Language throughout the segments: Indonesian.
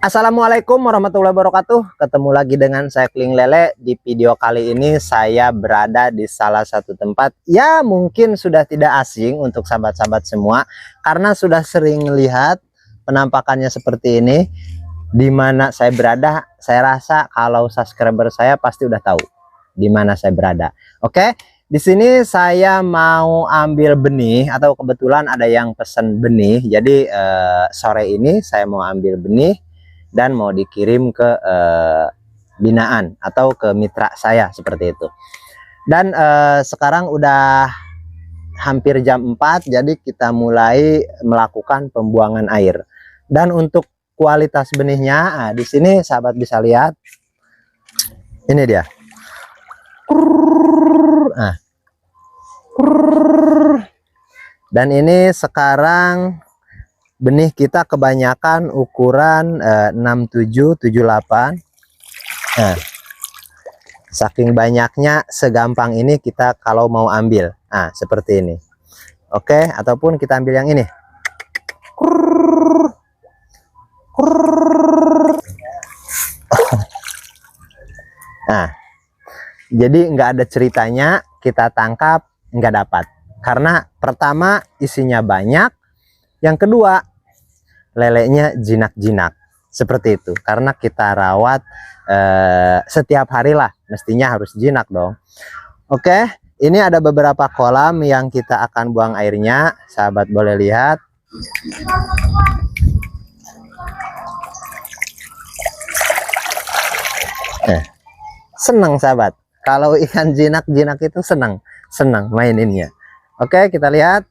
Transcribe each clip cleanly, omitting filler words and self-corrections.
Assalamualaikum warahmatullahi wabarakatuh. Ketemu lagi dengan saya Kling Lele. Di video kali ini saya berada di salah satu tempat ya mungkin sudah tidak asing untuk sahabat-sahabat semua, karena sudah sering lihat penampakannya seperti ini. Di mana saya berada, saya rasa kalau subscriber saya pasti udah tahu di mana saya berada. Oke, di sini saya mau ambil benih, atau kebetulan ada yang pesen benih. Jadi sore ini saya mau ambil benih dan mau dikirim ke binaan atau ke mitra saya seperti itu. Dan sekarang udah hampir jam 4, jadi kita mulai melakukan pembuangan air. Dan untuk kualitas benihnya, di sini sahabat bisa lihat, ini dia. Nah, dan ini sekarang benih kita kebanyakan ukuran 6778. Nah, saking banyaknya, segampang ini kita kalau mau ambil, nah seperti ini. Oke, ataupun kita ambil yang ini. Nah, jadi nggak ada ceritanya kita tangkap nggak dapat, karena pertama isinya banyak, yang kedua lelenya jinak-jinak seperti itu, karena kita rawat setiap hari lah, mestinya harus jinak dong. Oke, ini ada beberapa kolam yang kita akan buang airnya, sahabat boleh lihat. Senang sahabat, kalau ikan jinak-jinak itu senang maininnya. Oke, kita lihat.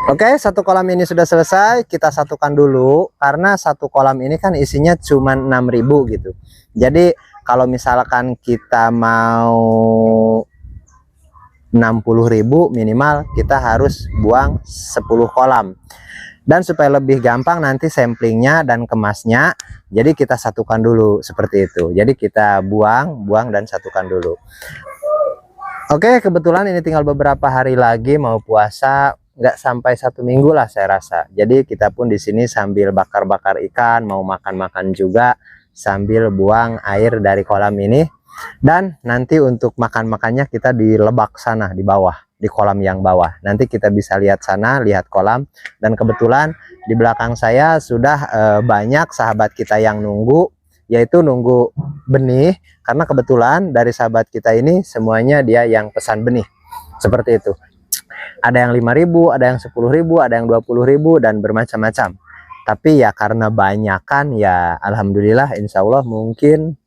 Oke, satu kolam ini sudah selesai. Kita satukan dulu, karena satu kolam ini kan isinya cuma 6.000 gitu. Jadi kalau misalkan kita mau 60.000 minimal, kita harus buang 10 kolam. Dan supaya lebih gampang nanti samplingnya dan kemasnya, jadi kita satukan dulu seperti itu. Jadi kita buang dan satukan dulu. Oke, kebetulan ini tinggal beberapa hari lagi mau puasa, nggak sampai 1 minggu lah saya rasa. Jadi kita pun di sini sambil bakar-bakar ikan, mau makan-makan juga sambil buang air dari kolam ini. Dan nanti untuk makan-makannya kita di lebak sana di bawah, di kolam yang bawah. Nanti kita bisa lihat sana, lihat kolam. Dan kebetulan di belakang saya sudah banyak sahabat kita yang nunggu, yaitu nunggu benih, karena kebetulan dari sahabat kita ini semuanya dia yang pesan benih seperti itu. Ada yang 5.000, ada yang 10.000, ada yang 20.000, dan bermacam-macam. Tapi ya karena banyakan ya alhamdulillah, insya Allah mungkin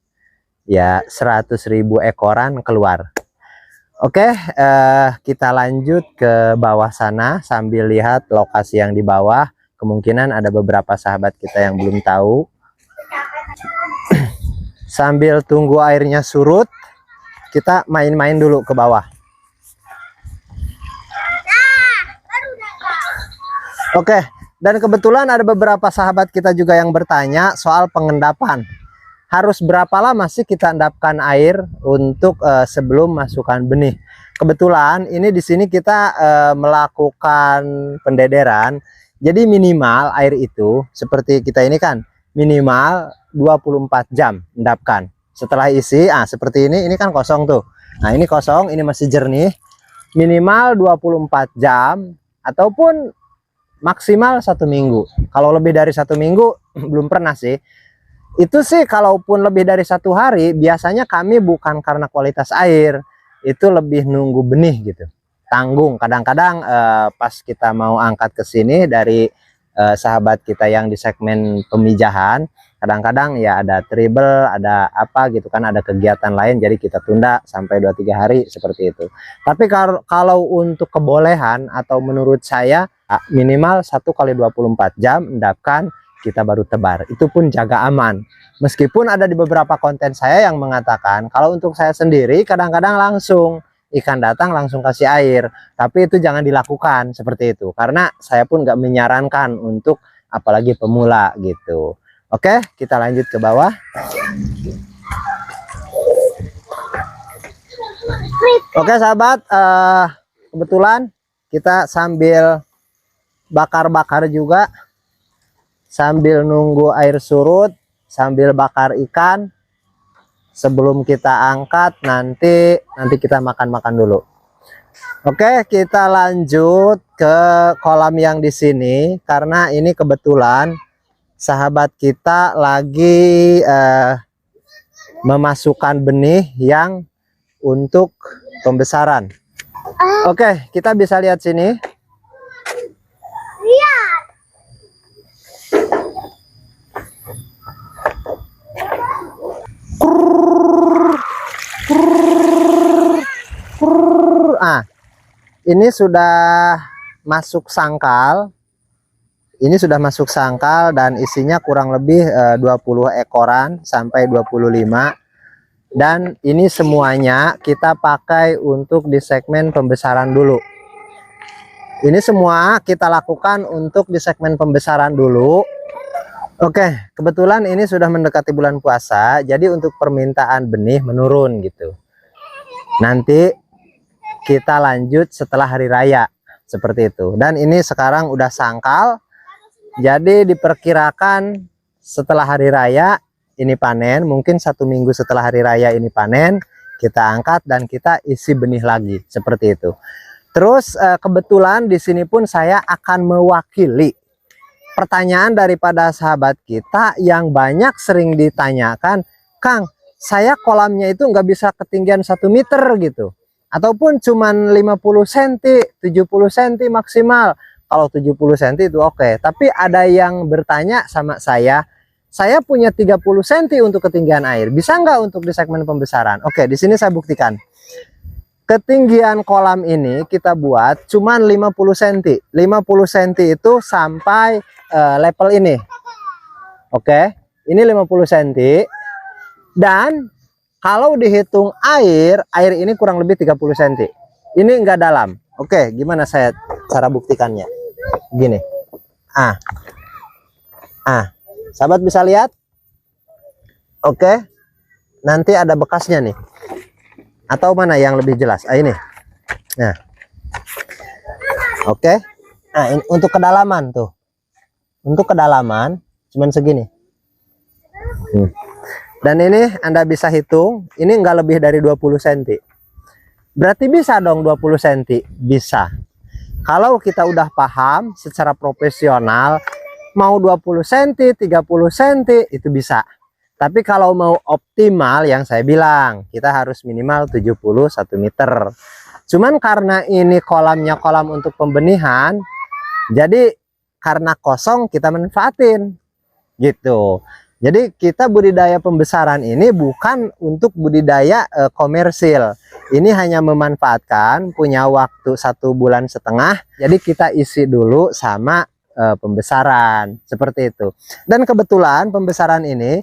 ya 100.000 ekoran keluar. Oke, kita lanjut ke bawah sana sambil lihat lokasi yang di bawah. Kemungkinan ada beberapa sahabat kita yang belum tahu. Sambil tunggu airnya surut, kita main-main dulu ke bawah. Oke, dan kebetulan ada beberapa sahabat kita juga yang bertanya soal pengendapan. Harus berapa lama sih kita endapkan air untuk sebelum masukkan benih? Kebetulan ini di sini kita melakukan pendederan. Jadi minimal air itu seperti kita ini kan minimal 24 jam endapkan. Setelah isi, seperti ini kan kosong tuh. Nah, ini kosong, ini masih jernih. Minimal 24 jam ataupun maksimal 1 minggu. Kalau lebih dari 1 minggu belum pernah sih. Itu sih kalaupun lebih dari 1 hari, biasanya kami bukan karena kualitas air, itu lebih nunggu benih gitu. Tanggung, kadang-kadang pas kita mau angkat ke sini dari sahabat kita yang di segmen pemijahan, kadang-kadang ya ada trouble, ada apa gitu kan, ada kegiatan lain, jadi kita tunda sampai 2-3 hari seperti itu. Tapi kalau untuk kebolehan atau menurut saya minimal 1 kali 24 jam endapkan, kita baru tebar. Itu pun jaga aman. Meskipun ada di beberapa konten saya yang mengatakan kalau untuk saya sendiri kadang-kadang langsung ikan datang langsung kasih air, tapi itu jangan dilakukan seperti itu, karena saya pun nggak menyarankan untuk apalagi pemula gitu. Oke, kita lanjut ke bawah. Oke sahabat, kebetulan kita sambil bakar-bakar juga, sambil nunggu air surut, sambil bakar ikan. Sebelum kita angkat, nanti kita makan-makan dulu. Oke, kita lanjut ke kolam yang di sini karena ini kebetulan sahabat kita lagi memasukkan benih yang untuk pembesaran. Oke, kita bisa lihat sini. Ini sudah masuk sangkal. Ini sudah masuk sangkal dan isinya kurang lebih 20 ekoran sampai 25. Dan ini semuanya kita pakai untuk di segmen pembesaran dulu. Ini semua kita lakukan untuk di segmen pembesaran dulu. Oke, kebetulan ini sudah mendekati bulan puasa, jadi untuk permintaan benih menurun gitu. Nanti kita lanjut setelah hari raya seperti itu. Dan ini sekarang udah sangkal, jadi diperkirakan setelah hari raya ini panen, mungkin 1 minggu setelah hari raya ini panen, kita angkat dan kita isi benih lagi seperti itu. Terus kebetulan di sini pun saya akan mewakili pertanyaan daripada sahabat kita yang banyak sering ditanyakan, Kang, saya kolamnya itu nggak bisa ketinggian 1 meter gitu, ataupun cuman 50 cm, 70 cm maksimal. Kalau 70 cm itu oke. Tapi ada yang bertanya sama saya punya 30 cm untuk ketinggian air. Bisa nggak untuk di segmen pembesaran? Oke, di sini saya buktikan. Ketinggian kolam ini kita buat cuman 50 cm. 50 cm itu sampai level ini. Oke, ini 50 cm. Dan kalau dihitung air ini kurang lebih 30 cm. Ini enggak dalam. Oke, gimana saya cara buktikannya? Gini. Sahabat bisa lihat? Oke. Nanti ada bekasnya nih. Atau mana yang lebih jelas? Ini. Nah. Oke. Nah, ini untuk kedalaman tuh. Untuk kedalaman cuman segini. Dan ini Anda bisa hitung, ini enggak lebih dari 20 cm. Berarti bisa dong 20 cm? Bisa. Kalau kita udah paham secara profesional, mau 20 cm, 30 cm, itu bisa. Tapi kalau mau optimal yang saya bilang, kita harus minimal 71 meter. Cuman karena ini kolamnya kolam untuk pembenihan, jadi karena kosong kita manfaatin. Gitu. Jadi kita budidaya pembesaran ini bukan untuk budidaya komersil. Ini hanya memanfaatkan, punya waktu 1,5 bulan. Jadi kita isi dulu sama pembesaran seperti itu. Dan kebetulan pembesaran ini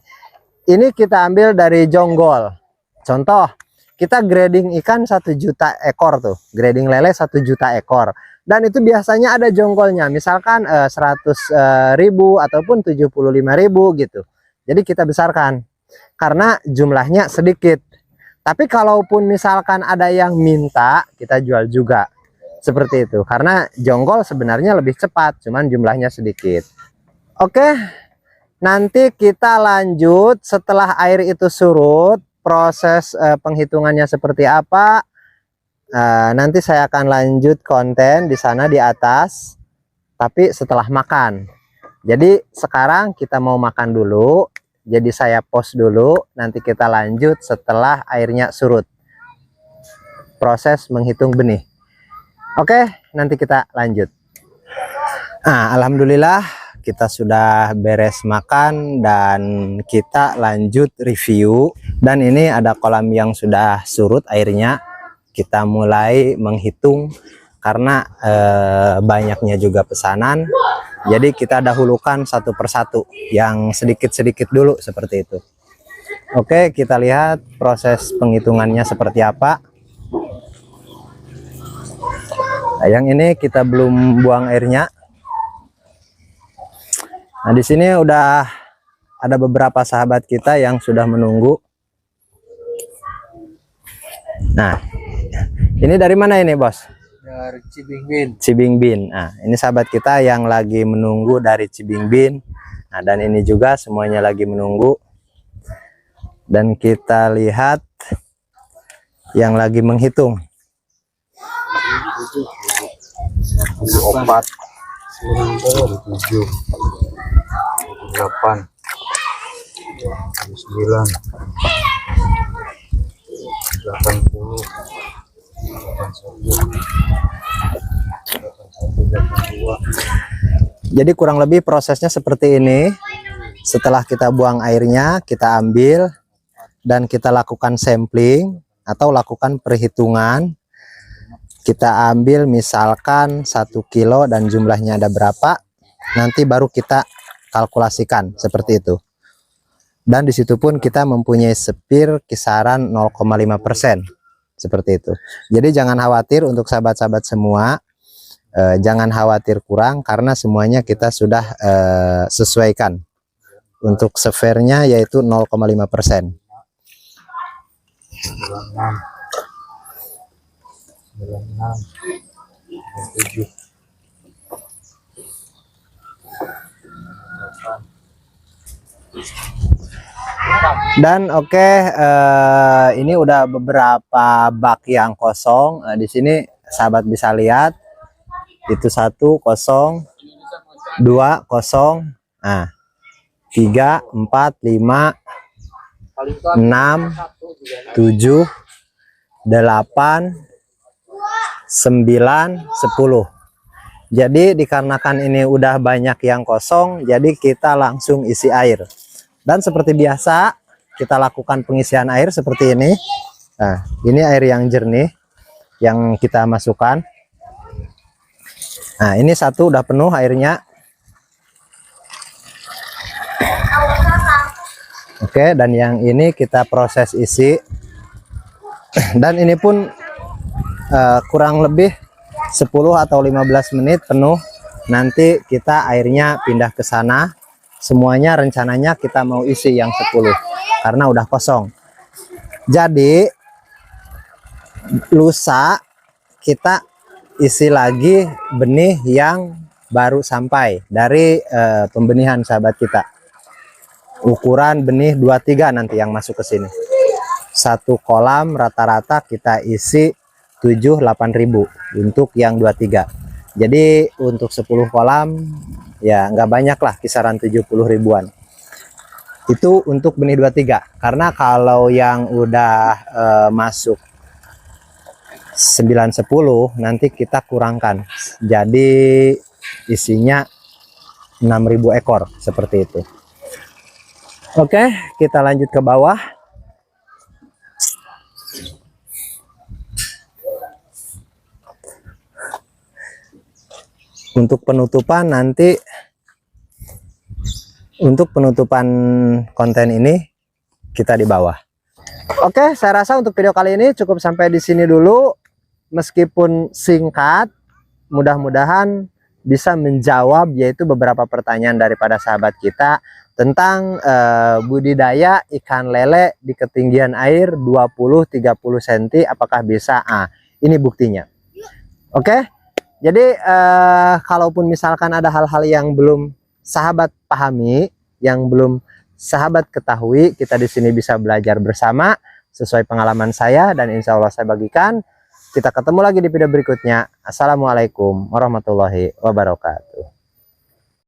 kita ambil dari jonggol. Contoh, kita grading ikan 1 juta ekor tuh, grading lele 1 juta ekor. Dan itu biasanya ada jonggolnya, misalkan 100.000 ataupun 75.000 gitu. Jadi kita besarkan karena jumlahnya sedikit. Tapi kalaupun misalkan ada yang minta, kita jual juga. Seperti itu. Karena jonggol sebenarnya lebih cepat, cuman jumlahnya sedikit. Oke. Nanti kita lanjut setelah air itu surut, proses penghitungannya seperti apa. Nanti saya akan lanjut konten di sana di atas, tapi setelah makan. Jadi sekarang kita mau makan dulu. Jadi saya pause dulu, nanti kita lanjut setelah airnya surut. Proses menghitung benih. Oke, nanti kita lanjut. Nah, alhamdulillah kita sudah beres makan dan kita lanjut review. Dan ini ada kolam yang sudah surut airnya. Kita mulai menghitung karena banyaknya juga pesanan. Jadi kita dahulukan satu persatu yang sedikit-sedikit dulu seperti itu. Oke, kita lihat proses penghitungannya seperti apa. Nah, yang ini kita belum buang airnya. Nah, di sini udah ada beberapa sahabat kita yang sudah menunggu. Nah, Ini dari mana ini, Bos? Dari Cibingbin. Cibingbin. Nah, ini sahabat kita yang lagi menunggu dari Cibingbin. Nah, dan ini juga semuanya lagi menunggu. Dan kita lihat yang lagi menghitung. 4, 7, 8, 9, 80, 82. Jadi kurang lebih prosesnya seperti ini. Setelah kita buang airnya, kita ambil dan kita lakukan sampling atau lakukan perhitungan. Kita ambil misalkan 1 kilo dan jumlahnya ada berapa, nanti baru kita kalkulasikan seperti itu. Dan disitu pun kita mempunyai spir kisaran 0,5%. Seperti itu. Jadi jangan khawatir untuk sahabat-sahabat semua, jangan khawatir kurang karena semuanya kita sudah sesuaikan. Untuk severnya yaitu 0,5%. 96, 97, 8. Dan ini udah beberapa bak yang kosong. Di sini sahabat bisa lihat itu 1 kosong, 2 kosong, nah 3, 4, 5, 6, 7, 8, 9, 10. Jadi dikarenakan ini udah banyak yang kosong, jadi kita langsung isi air. Dan seperti biasa kita lakukan pengisian air seperti ini. Nah, ini air yang jernih yang kita masukkan. Nah, ini 1 udah penuh airnya. Oke, dan yang ini kita proses isi. Dan ini pun kurang lebih 10 atau 15 menit penuh. Nanti kita airnya pindah ke sana. Semuanya rencananya kita mau isi yang 10 karena udah kosong. Jadi lusa kita isi lagi benih yang baru sampai dari pembenihan sahabat kita. Ukuran benih 23 nanti yang masuk ke sini. 1 kolam rata-rata kita isi 7-8 ribu untuk yang 23. Jadi untuk 10 kolam ya nggak banyak lah, kisaran 70 ribuan. Itu untuk benih 23. Karena kalau yang udah masuk 9-10 nanti kita kurangkan. Jadi isinya 6.000 ekor seperti itu. Oke, kita lanjut ke bawah. Untuk penutupan nanti, untuk penutupan konten ini kita di bawah. Oke, saya rasa untuk video kali ini cukup sampai di sini dulu. Meskipun singkat, mudah-mudahan bisa menjawab yaitu beberapa pertanyaan daripada sahabat kita tentang budidaya ikan lele di ketinggian air 20-30 cm. Apakah bisa? Ini buktinya. Oke. Jadi kalaupun misalkan ada hal-hal yang belum sahabat pahami, yang belum sahabat ketahui, kita di sini bisa belajar bersama sesuai pengalaman saya dan insya Allah saya bagikan. Kita ketemu lagi di video berikutnya. Assalamualaikum warahmatullahi wabarakatuh.